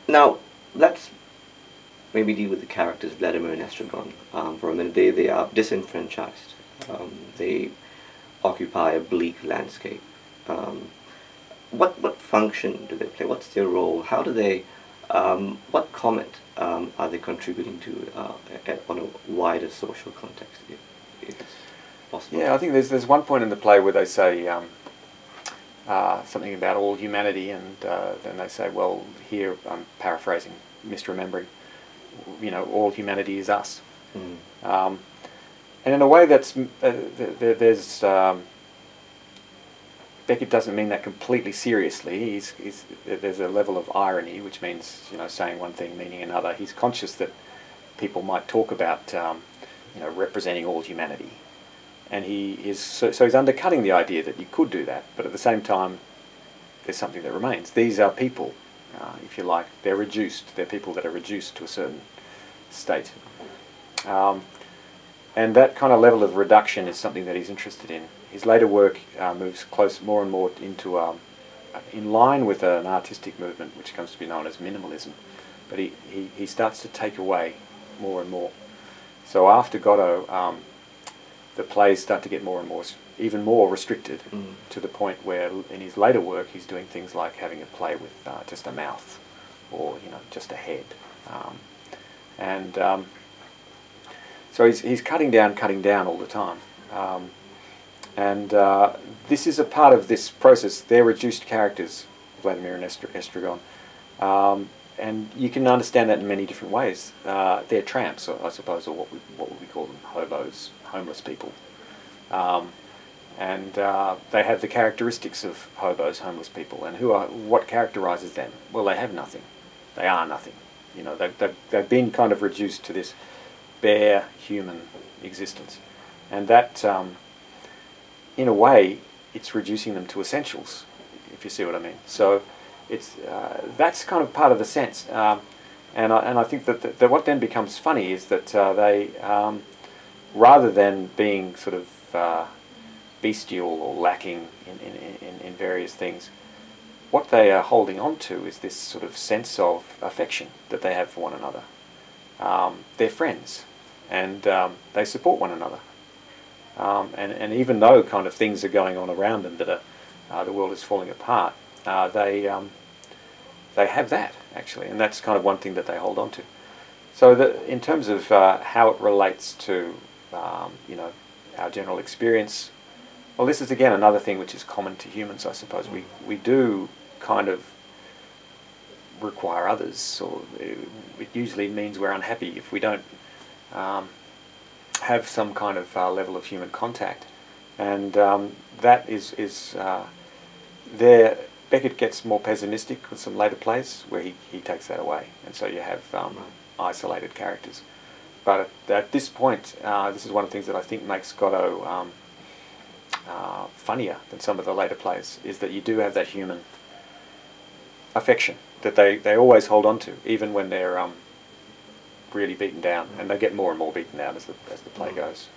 Now, let's maybe deal with the characters Vladimir and Estragon for a minute. They are disenfranchised. They occupy a bleak landscape. What function do they play? What's their role? How do they? What comment are they contributing to on a wider social context, if it's possible? Yeah, I think there's one point in the play where they say something about all humanity, and then they say, well, here I'm paraphrasing, misremembering, you know, all humanity is us. Mm. And in a way, that's Beckett doesn't mean that completely seriously. There's a level of irony, which means, you know, saying one thing meaning another. He's conscious that people might talk about you know, representing all humanity, and so he's undercutting the idea that you could do that. But at the same time, there's something that remains. These are people, if you like. They're reduced. They're people that are reduced to a certain state. And that kind of level of reduction is something that he's interested in. His later work moves more and more into, in line with an artistic movement which comes to be known as minimalism. But he starts to take away more and more. So after Godot, the plays start to get more and more, even more restricted, to the point where in his later work he's doing things like having a play with just a mouth, or, you know, just a head. So he's cutting down all the time. And this is a part of this process. They're reduced characters, Vladimir and Estragon. And you can understand that in many different ways. They're tramps, I suppose, or what would we call them? Hobos, homeless people. And they have the characteristics of hobos, homeless people. And what characterizes them? Well, they have nothing. They are nothing. You know, they've been kind of reduced to this bare human existence. And that, in a way, it's reducing them to essentials, if you see what I mean. So that's kind of part of the sense. And I think that what then becomes funny is that they, rather than being sort of bestial or lacking in various things, what they are holding on to is this sort of sense of affection that they have for one another. They're friends, and they support one another. And even though kind of things are going on around them that the world is falling apart, they have that, actually, and that's kind of one thing that they hold on to. So in terms of how it relates to you know, our general experience, well, this is again another thing which is common to humans, I suppose. We do kind of require others, or it usually means we're unhappy if we don't have some kind of level of human contact, and that is there. Beckett gets more pessimistic with some later plays where he takes that away, and so you have isolated characters. But at this point, this is one of the things that I think makes Godot funnier than some of the later plays, is that you do have that human affection that they always hold on to, even when they're really beaten down, and they get more and more beaten down as the play goes.